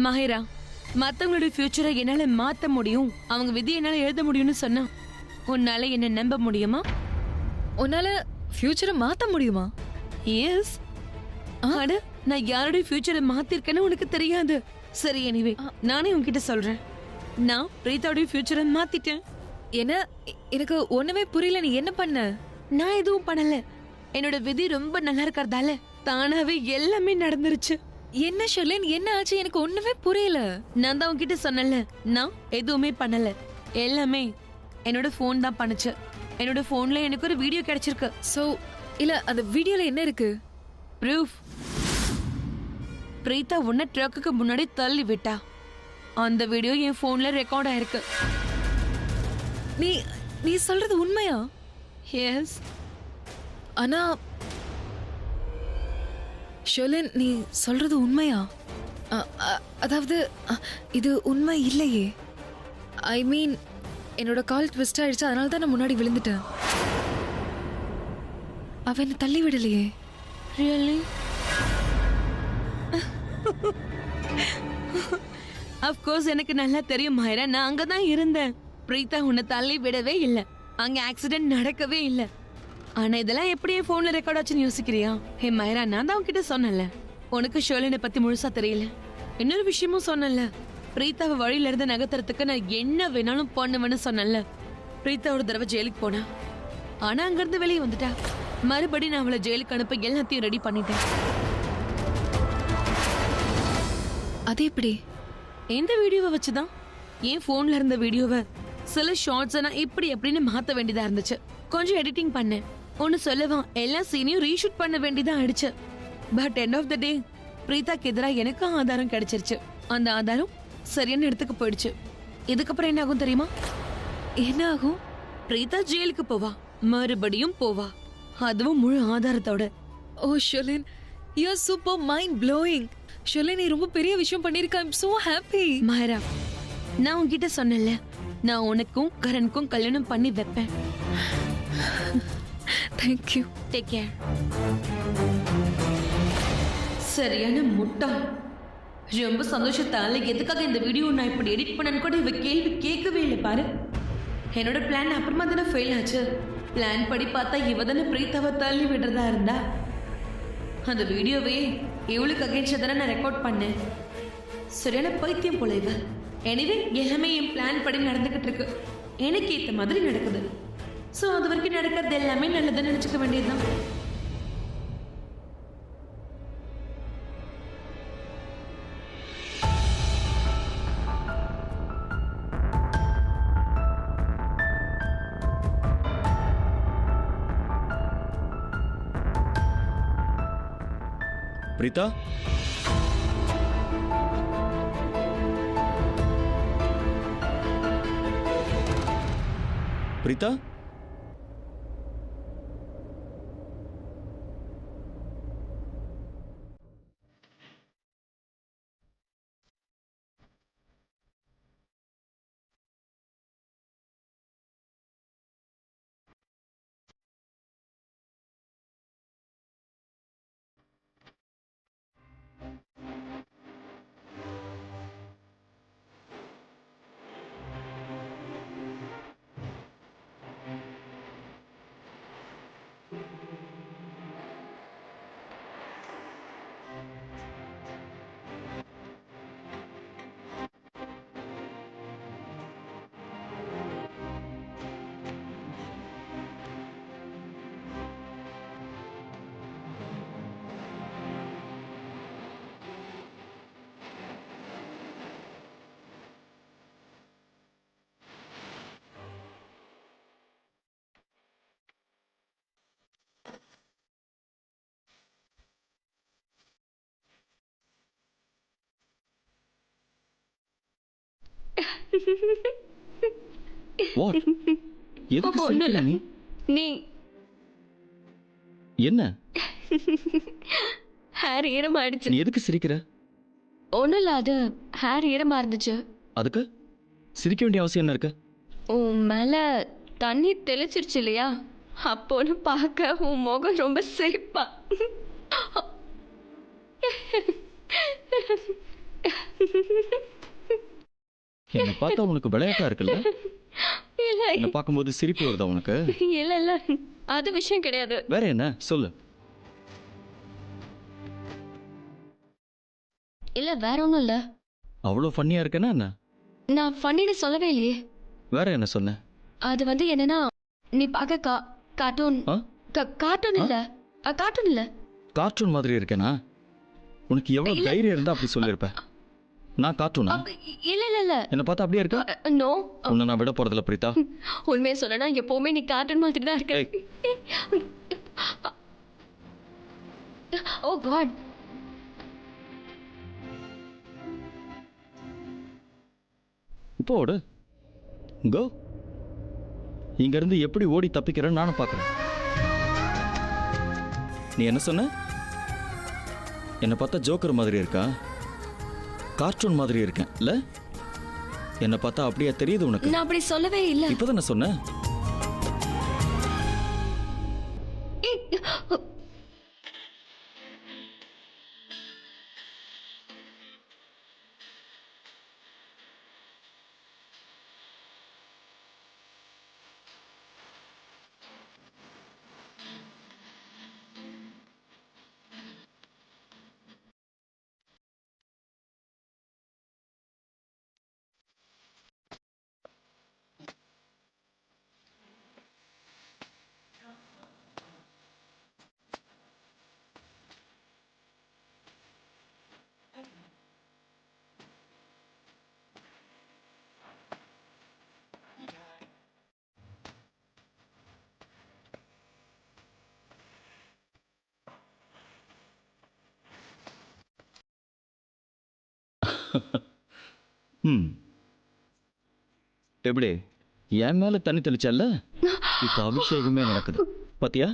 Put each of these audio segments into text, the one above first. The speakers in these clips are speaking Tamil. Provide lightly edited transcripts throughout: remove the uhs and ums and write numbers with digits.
மாஹிரா, மத்தவங்களுடைய ஃபியூச்சரை என்னால மாத்த முடியும், அவங்க விதி என்னால எழுத முடியும்னு சொன்னா உன்னால என்ன நம்ப முடியுமா? உன்னால ஃபியூச்சரை மாத்த முடியுமா? எஸ். அட, நான் யாருடைய ஃபியூச்சரை மாத்திருக்கேன்னு உனக்கு தெரியாது. சரி, எனிவே நானே உன்கிட்ட சொல்றேன். நான் பிரீத்தாவுடைய ஃபியூச்சரை மாத்திட்டேன். என்ன? எனக்கு ஒண்ணுமே புரியல. நீ என்ன பண்ண? நான் எதுவும் பண்ணல. என்னோட விதி ரொம்ப நல்லா இருக்கறதால தானாவே எல்லாமே நடந்துருச்சு. என்ன ஷர்லின், என்ன ஆச்சு? எனக்கு ஒண்ணுமே புரியல. நான் தான் உன்கிட்ட சொன்னல, நான் எதுவுமே பண்ணல. எல்லாமே என்னோட போன் தான் பண்ணுச்சு. என்னோட போன்ல எனக்கு ஒரு வீடியோ கிடைச்சிருக்கு. சோ இல்ல, அந்த வீடியோல என்ன இருக்கு? ப்ரூஃப். பிரீத்தா உன்னை ட்ரக்குக்கு முன்னாடி தள்ளி விட்டா. அந்த வீடியோ என் போன்ல ரெக்கார்ட் ஆயிருக்கு. நீ நீ சொல்றது உண்மையா? எஸ். ஆனா ஷர்லின், நீ சொல்றது உண்மையா? அதாவது இது உண்மை இல்லையே. ஐ மீன், என்னோட கால் ட்விஸ்ட் ஆயிடுச்சு, அதனால தான் நான் முன்னாடி விழுந்துட்டேன். அவ என்ன தள்ளி விடலையே. ரியலி? ஆஃப் கோர்ஸ் எனக்கு நல்லா தெரியும் மாயரா, நான் அங்கதான் இருந்தேன். பிரீத்தா உன்னை தள்ளி விடவே இல்லை. அங்க ஆக்சிடென்ட் நடக்கவே இல்லை. ஆனா இதெல்லாம் எப்படி என் போன்ல ரெக்கார்ட் ஆச்சுன்னு யோசிக்கிறியா? ஹே மாயரா, நான் தான் உன்கிட்ட சொன்னல, உனக்கு ஷர்லினை பத்தி முழுசா தெரியல. இன்னொரு விஷயமும் சொன்னல, பிரீத்தாவை வழியில இருந்து நகர்த்துறதுக்கு நான் என்ன வேணாலும் பண்ணுவேன்னு சொன்னல. பிரீத்தா ஒரு தடவை ஜெயிலுக்கு போனா, ஆனா அங்கிருந்து வெளியே வந்துட்டா. மறுபடியும் நான் அவளை ஜெயிலுக்கு அனுப்ப எல்லாத்தையும் ரெடி பண்ணிட்டேன். அது எப்படி? எந்த வீடியோவை வச்சுதான்? என் போன்ல இருந்த வீடியோவை சில ஷார்ட்ஸ் நான் இப்படி எப்படின்னு மாத்த வேண்டியதா இருந்துச்சு. கொஞ்சம் எடிட்டிங் பண்ணேன். ஒன்னு சொல்லவா, எல்லா சீனையும் ரீஷூட் பண்ண வேண்டியதா ஆயிடுச்சு. பட் எண்ட் ஆஃப் த டே பிரீத்தாக்கு எதிராக எனக்கு ஆதாரம் கிடைச்சிருச்சு. அந்த ஆதாரம் சரியான இடத்துக்கு போயிடுச்சு. இதுக்கப்புறம் என்ன ஆகும் தெரியுமா? என்ன ஆகும்? பிரீத்தா ஜெயிலுக்கு போவா, மறுபடியும் போவா, அதுவும் முழு ஆதாரத்தோட. Oh Sherlin, you are super mind blowing. Sherlin, நீ ரொம்ப பெரிய விஷயம் பண்ணிருக்க. ஐ அம் சோ ஹாப்பி. மாயரா, நான் உன்கிட்ட சொன்னேன்ல, நான் உனக்கும் கரனுக்கும் கல்யாணம் பண்ணி வைப்பேன். Thank you. Take care. சரியான முட்டா. ரொம்ப சந்தோஷத்தால எதுக்காக இந்த வீடியோ நான் இப்படி எடிட் பண்ணனு கூட இவ கேள்வி கேட்கவே இல்லை பாரு. என்னோட பிளான் அப்புறமா தானே ஃபெயில் ஆச்சு. பிளான் படி பார்த்தா இவ தானே பிரீத்தாவை தள்ளி விடுறதா இருந்தா. அந்த வீடியோவே இவளுக்கு அகேன்ஸ்டா தானே நான் ரெக்கார்ட் பண்ணேன். சரியான பைத்தியம் போல இவ. எனிவே எல்லாமே என் பிளான் படி நடந்துகிட்டு இருக்கு. எனக்கு ஏத்த மாதிரி நடக்குது. ஸோ அது வரைக்கும் நடக்கிறது எல்லாமே நல்லதுன்னு நினைச்சுக்க வேண்டியதுதான். பிரீதா, பிரீதா, What? எதுக்கு சிரிக்கிற நீ? நீ என்ன? ஹேர் ஈரமாயிடுச்சு. நீ எதுக்கு சிரிக்கிற? ஒன்றும் இல்லை, அது ஹேர் ஈரமாக இருந்துச்சு. அதுக்கு சிரிக்க வேண்டிய அவசியம் என்ன இருக்கு? உன் மேலே தண்ணி தெளிச்சிருச்சு இல்லையா, அப்போன்னு பார்க்க உன் முகம் ரொம்ப சிரிப்பா. என்னை பார்த்தா உனக்கு விளையாட்டா இருக்குல்ல? இல்ல என்னை பார்க்கும்போது சிரிப்பு வருதா உனக்கு? இல்ல இல்ல அது விஷயம் கிடையாது. வேற என்ன சொல்லு. இல்ல வேற ஒண்ணும் இல்ல. அவ்வளோ ஃபன்னியா இருக்கேன்னா என்ன? நான் ஃபன்னின்னு சொல்லவே இல்லையே. வேற என்ன சொன்ன? அது வந்து என்னன்னா நீ பார்க்க கார்ட்டூன் ஆ? கார்ட்டூன் இல்ல கார்ட்டூன் இல்ல. கார்ட்டூன் மாதிரி இருக்கேனா? உனக்கு எவ்வளவு தைரியம் இருந்தா அப்படி சொல்லியிருப்ப? நான் கார்ட்டூனா? இல்ல இல்ல இல்ல என்னை பார்த்தா அப்படியே இருக்கா? நோ. உன்னை நான் விட போறதில்ல பிரீதா. உண்மையை சொல்லனா எப்பவுமே நீ கார்ட்டூன் மாதிரி தான் இருக்க. ஓ காட். இப்போ ஓடு. கோ. இங்க இருந்து எப்படி ஓடி தப்பிக்கிறேன்னு நானும் பார்க்கறேன். நீ என்ன சொன்ன? என்னை பார்த்தா ஜோக்கர் மாதிரி இருக்கா? கார்ட்டூன் மாதிரி இருக்கேன் இல்ல? என்னை பார்த்தா அப்படியே தெரியுது உனக்கு? நான் அப்படி சொல்லவே இல்ல. இப்போதான் நான் சொன்னேன். எப்படி என் மேல தண்ணி தெளிச்சல்ல? இப்ப அபிஷேகமே நடக்குது பாத்தியா?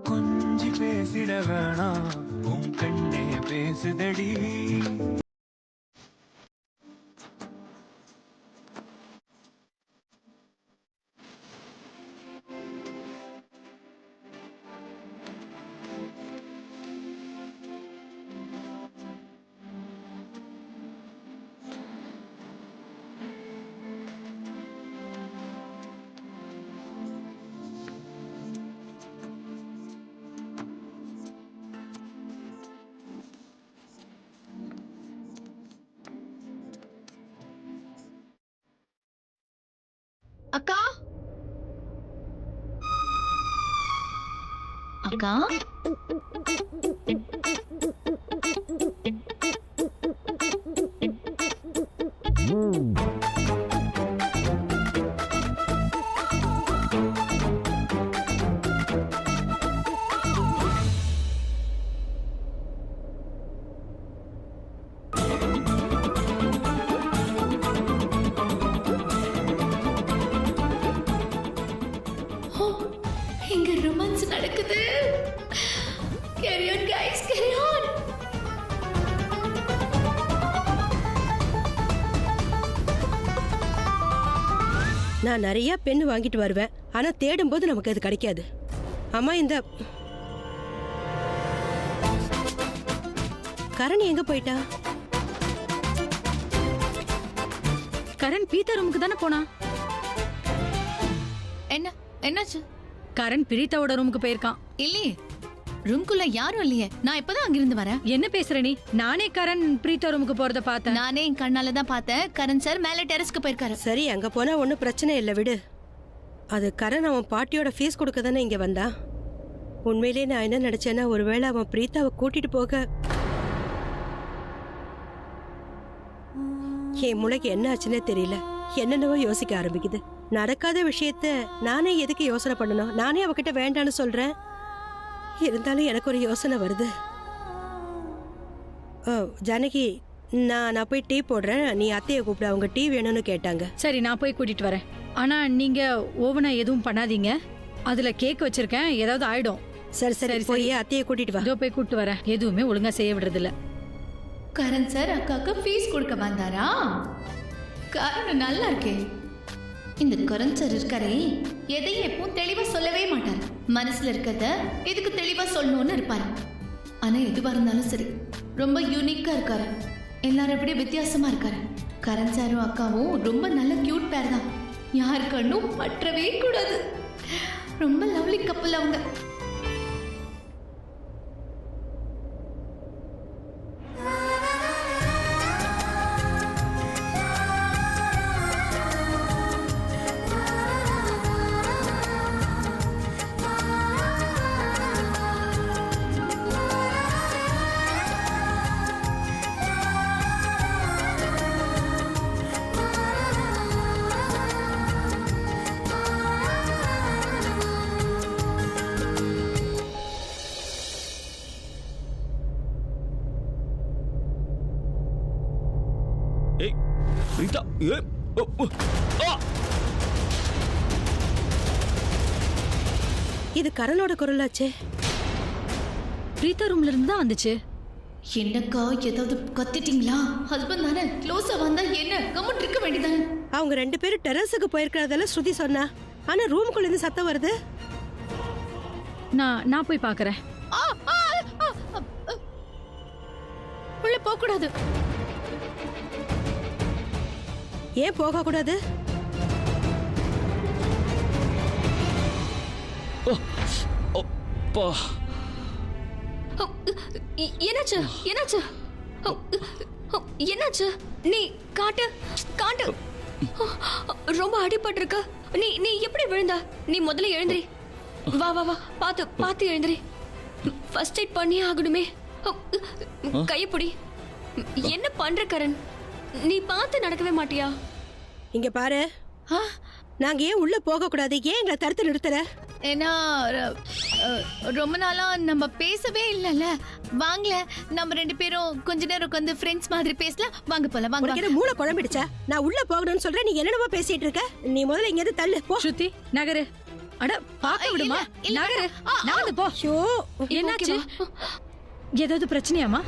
கொஞ்சி பேசிட வேணாம் உன் கண்ணே பேசுதடி. அக்கா அக்கா நான் நிறைய பென் வாங்கிட்டு வருவேன், ஆனா தேடும் போது நமக்கு அது கிடைக்காது. அம்மா, இந்த கரண் எங்க போயிட்டா? கரண் பீத்தா ரூமுக்கு தானே போனா. என்னாச்சு? கரண் பிரீத்தாவோட ரூமுக்கு போயிருக்கான். இல்லையே, ரூம்குள்ள யாரும் இல்லையே. நான் இப்பதான் அங்கிருந்து வரேன். என்ன பேசுற நீ? நானே கரண் பிரீத்தா ரூமுக்கு போறத பார்த்தேன். நானே என் கண்ணால தான் பார்த்தேன். கரண் சார் மேல டெரஸ்க்கு போயிருக்காரு. சரி, அங்க போனா ஒன்றும் பிரச்சனை இல்லை, விடு. அது கரண் அவன் பாட்டியோட ஃபீஸ் கொடுக்க தானே இங்க வந்தான். உண்மையிலேயே நான் என்ன நினைச்சேன்னா, ஒருவேளை அவன் பிரீத்தாவை கூட்டிட்டு போக. என் மூளைக்கு என்ன ஆச்சுன்னே தெரியல, என்னென்னவோ யோசிக்க ஆரம்பிக்குது. நடக்காத விஷயத்த நானே எதுக்கு யோசனை பண்ணணும்? நானே அவகிட்ட வேண்டான்னு சொல்றேன். இருந்தாலும் எனக்கு ஒரு யோசனை வருது. ஓ ஜானகி, நான் போய் டீ போடுறேன், நீ அத்தையை கூப்பிட, அவங்க டீ வேணும்னு கேட்டாங்க. சரி, நான் போய் கூட்டிட்டு வரேன். ஆனா நீங்க ஓவனா எதுவும் பண்ணாதீங்க. அதுல கேக் வச்சிருக்கேன், ஏதாவது ஆயிடும். சரி சரி, போய் அத்தையை கூட்டிட்டு வா. இதோ போய் கூட்டிட்டு வரேன். எதுவுமே ஒழுங்கா செய்ய விடுறது இல்ல. கரண் சார் அக்காக்கு ஃபீஸ் கொடுக்க வந்தாரா? காரணம் நல்லா இருக்கே. இந்த கரண் சார் இருக்காரே, எதையும் எப்பவும் தெளிவா சொல்லவே மாட்டார். மனசுல இருக்கிறத எதுக்கு தெளிவா சொல்லணும்னு இருப்பாரு. ஆனா எதுவா இருந்தாலும் சரி, ரொம்ப யூனிக்கா இருக்காரு. எல்லாரும் எப்படி வித்தியாசமா இருக்காரு. கரண் சாரும் அக்காவும் ரொம்ப நல்ல கியூட் பேர் தான். யாரு கண்ணும் பற்றவே கூடாது. ரொம்ப லவ்லி கப்பல் அவங்க. ஏய் பிரீதா, ஏய் இது கரணோட குரலாச்சே. பிரீத்தா ரூம்ல இருந்து தான் வந்துச்சு. என்னக்கா, ஏதாவது கத்திட்டீங்களா? ஹஸ்பண்ட் தானே, க்ளோஸா வந்தா என்ன கம்முன்னு இருக்க வேண்டியதானே. அவங்க 2 பேரும் டெரஸுக்கு போயிருக்கிறதெல்லாம் ஸ்ருதி சொன்னா. ஆனா ரூமுக்குள்ள இருந்து சத்தம் வருது. நான் போய் பாக்குறேன். உள்ள போக கூடாது. ஏன் போக கூடாது? என்னாச்சு? என்னாச்சு? என்னாச்சு? நீ காட்டு காட்டு. ரொம்ப அடிபட்டிருக்க. நீ நீ எப்படி விழுந்தா? நீ முதல்ல எழுந்திரி. வா வா வா, பாத்து பாத்து எழுந்திரி. ஃபர்ஸ்ட் எய்ட் பண்ணியே ஆகணுமே. கையப்படி. என்ன பண்ற கரண்? நீ பார்த்து நடக்கவே மாட்டியா? இங்க பாரு, நாங்க ஏன் உள்ள போக கூடாது? ஏன் எங்களை தடுத்து நிறுத்துற? ஏன்னா ரொம்ப நாளா நம்ம பேசவே இல்லைல்ல. வாங்கல, நம்ம 2 பேரும் கொஞ்ச நேரம் உட்காந்து ஃப்ரெண்ட்ஸ் மாதிரி பேசலாம். வாங்க போலாம். வாங்க. உனக்கு என்ன மூளை குழம்பிடுச்சா? நான் உள்ள போகணும்னு சொல்றேன், நீ என்னென்னமோ பேசிட்டு இருக்க. நீ முதல்ல இங்க இருந்து தள்ளு போ. ஸ்ருதி, நகரு. அட பாக்க விடுமா? நகரு, நகர்ந்து போ. ஷோ, என்னாச்சு? ஏதாவது பிரச்சனையாமா?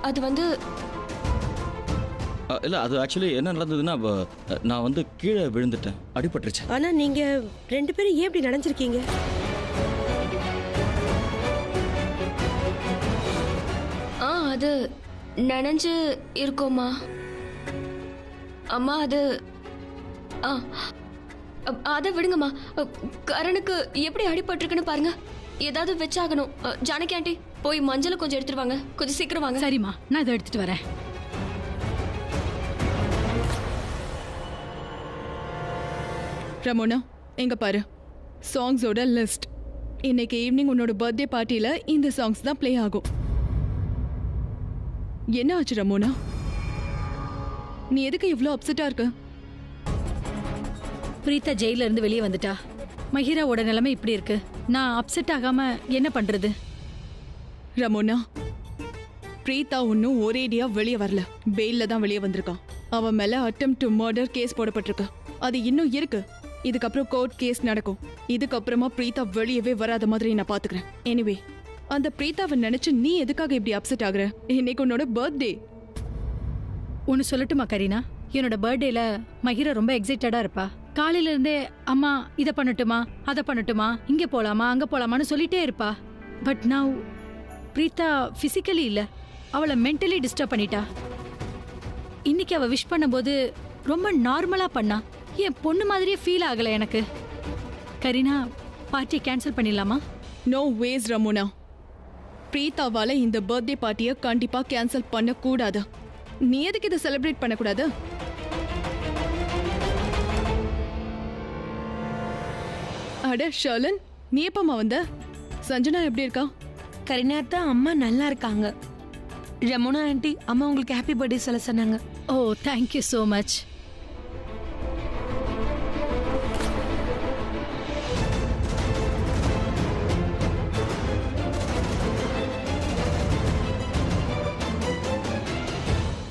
அது வந்து இல்ல, அது ஆக்சுவலி என்ன நடந்ததுன்னா, நான் வந்து கீழே விழுந்துட்டேன், அடிபட்டுருச்சு. ஆனா நீங்க 2 பேரும் ஏன் இப்படி நடந்திருக்கீங்க? அது நனைஞ்சு இருக்கோமா அம்மா? அது அதை விடுங்கம்மா. கரனுக்கு எப்படி அடிபட்டிருக்குன்னு பாருங்க. ஏதாவது வச்சாகணும். ஜானகி ஆண்டி, போய் மஞ்சளை கொஞ்சம் எடுத்துட்டு வாங்க. கொஞ்சம் சீக்கிரம் வாங்க. சரிம்மா, நான் இதை எடுத்துட்டு வரேன். ரமோனா, எங்க பாரு, சாங்ஸோட லிஸ்ட். இன்னைக்கு ஈவினிங் உன்னோட பர்த்டே பார்ட்டியில இந்த சாங்ஸ் தான் ப்ளே ஆகும். என்ன ஆச்சு ரமோனா? நீ எதுக்கு இவ்ளோ அப்செட்டா இருக்க? பிரீத்தா ஜெயில இருந்து வெளியே வந்துட்டா. மஹிராவோட நிலைமை இப்படி இருக்கு. நான் அப்செட் ஆகாம என்ன பண்றது? ரமோனா, பிரீத்தா ஒன்னும் ஒரேடியா வெளியே வரல. பெயில்ல தான் வெளியே வந்திருக்கான். அவன் மேல அட்டெம்ப்ட் டு மர்டர் கேஸ் போடப்பட்டிருக்கு. அது இன்னும் இருக்கு. இதுக்கப்புறம் கோர்ட் கேஸ் நடக்கும். இதுக்கப்புறமா பிரீத்தா வெளியவே வராத மாதிரி நான் பாத்துக்கிறேன். எனிவே, அந்த பிரீத்தாவை நினைச்சு நீ எதுக்காக இப்படி அப்செட் ஆகுற? இன்னைக்கு உன்னோட பர்த்டே. ஒன்று சொல்லட்டுமா கரீனா? என்னோட பர்த்டேல மஹிரா ரொம்ப எக்ஸைட்டடா இருப்பா. காலையில இருந்தே அம்மா இதை பண்ணட்டுமா, அதை பண்ணட்டுமா, இங்கே போலாமா, அங்கே போலாமான்னு சொல்லிட்டே இருப்பா. பட் நான் பிரீத்தா ஃபிசிக்கலி இல்லை, அவளை மென்டலி டிஸ்டர்ப் பண்ணிட்டா. இன்னைக்கு அவள் விஷ் பண்ணும்போது ரொம்ப நார்மலாக பண்ணா. என் பொண்ணு மாதிரியே ஃபீல் ஆகலை எனக்கு. கரீனா, பார்ட்டியை கேன்சல் பண்ணிடலாமா? No ways Ramona. பிரீத்தாவால இந்த பர்த்டே பார்ட்டியை கண்டிப்பா கேன்சல் பண்ணக்கூடாது. நீ எதுக்கு இதை செலிப்ரேட் பண்ணக்கூடாது? அட ஷர்லன், நீ எப்பமா வந்த? சஞ்சனா எப்படி இருக்கா? கரீனா அம்மா நல்லா இருக்காங்க. ரமோனா ஆண்டி அம்மா உங்களுக்கு ஹாப்பி பர்த்டே சொல்ல சொன்னாங்க. ஓ, தேங்க்யூ ஸோ மச்.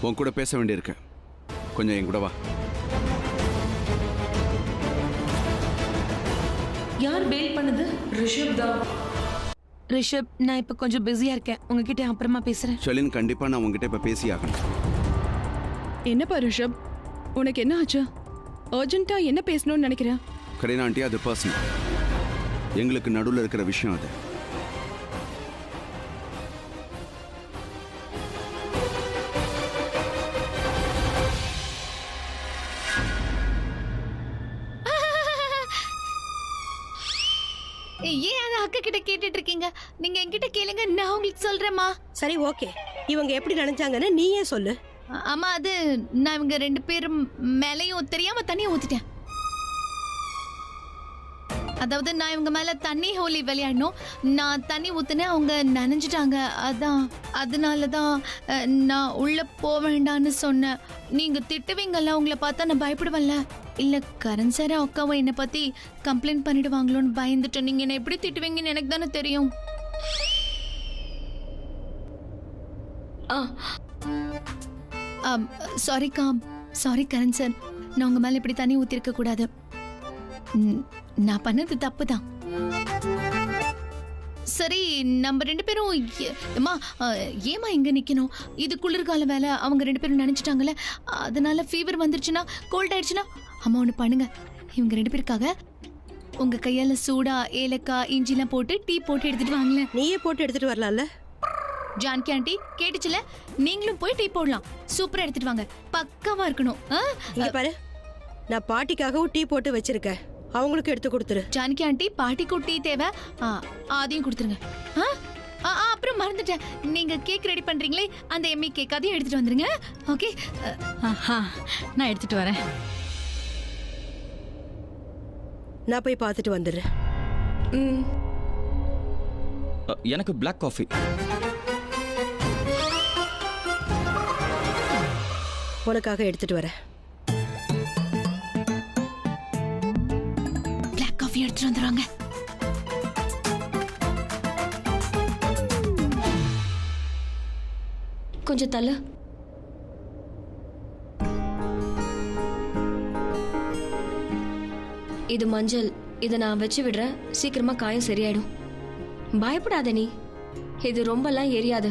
உன் கூட பேச வேண்டியிருக்கு, கொஞ்சம் என் கூட வா. யார் பெயில் பண்ணது? ரிஷப் தான். ரிஷப், நான் இப்ப கொஞ்சம் பிஸியா இருக்கேன், உங்ககிட்ட அப்புறமா பேசுறேன். ஷலின், கண்டிப்பா நான் உங்ககிட்ட இப்ப பேசி ஆகணும். என்னப்பா ரிஷப், உனக்கு என்ன ஆச்சு? அர்ஜென்ட்டா என்ன பேசணும்னு நினைக்கிறேன்? கரீனா ஆண்டி, அது பர்சனல், எங்களுக்கு நடுவில் இருக்கிற விஷயம் அது. ஏன் அதை அக்கா கிட்ட கேட்டுட்டு இருக்கீங்க? நீங்க என்கிட்ட கேளுங்க, நான் உங்களுக்கு சொல்றேம்மா. சரி, ஓகே. இவங்க எப்படி நினைச்சாங்கன்னு நீயே சொல்லு. அம்மா, அது நான் இவங்க 2 பேரும் மேலையும் தெரியாம தண்ணி ஊத்திட்டேன். அதாவது நான் இவங்க மேல தண்ணி ஹோலி விளையாடணும், நான் தண்ணி ஊத்துனேன், அவங்க நனைஞ்சிட்டாங்க. அதனாலதான் நான் உள்ள போக வேண்டான்னு சொன்னேன். நீங்க திட்டுவீங்கல்ல, உங்களை பார்த்தா நான் பயப்படுவேன்ல. இல்ல கரண் சார் அக்காவும் என்னை பத்தி கம்ப்ளைண்ட் பண்ணிடுவாங்களோன்னு பயந்துட்டேன். நீங்க என்ன எப்படி திட்டுவீங்கன்னு எனக்கு தானே தெரியும். சாரிக்கா, சாரி கரண் சார், நான் உங்க மேல இப்படி தண்ணி ஊத்திருக்க கூடாது. நான் பண்ணது தப்பு தான். சரி, நம்ம 2 பேரும் ஏமா இங்க நிக்கணும்? இது குளிர்கால வேலை, அவங்க 2 பேரும் நினைச்சிட்டாங்கல்ல, அதனால ஃபீவர் வந்துருச்சுன்னா, கோல்ட் ஆயிடுச்சுன்னா, அம்மா ஒன்று பண்ணுங்க, இவங்க 2 பேருக்காக உங்க கையால சூடா ஏலக்காய் இஞ்சிலாம் போட்டு டீ போட்டு எடுத்துட்டு வாங்களேன். நீயே போட்டு எடுத்துட்டு வரலாம்ல? ஜான்கி ஆண்டி கேட்டுச்சுல, நீங்களும் போய் டீ போடலாம். சூப்பரா எடுத்துட்டு வாங்க, பக்காவா இருக்கணும். இங்க பாரு, நான் பாட்டிக்காகவும் டீ போட்டு வச்சிருக்கேன், அவங்களுக்கு எடுத்து கொடுத்துரு. ஜானகி ஆண்டி, பாட்டிக்கு டீ தேவை, அதையும் கொடுத்துருங்க. அப்புறம் மறந்துட்டேன், நீங்க கேக் ரெடி பண்றீங்களே, அந்த எம்மி கேக் அதையும் எடுத்துட்டு வந்துருங்க. ஓகே, நான் எடுத்துட்டு வரேன். நான் போய் பார்த்துட்டு வந்துடுறேன். எனக்கு பிளாக் காஃபி. உனக்காக எடுத்துட்டு வரேன். பிளாக் காஃபி எடுத்துட்டு வந்துருவாங்க. கொஞ்சம் தள்ளு. இது மஞ்சள், இதை நான் வச்சு விடுறேன், சீக்கிரமா காயம் சரியாயிடும். பயப்படாத நீ, இது ரொம்பலாம் எரியாது.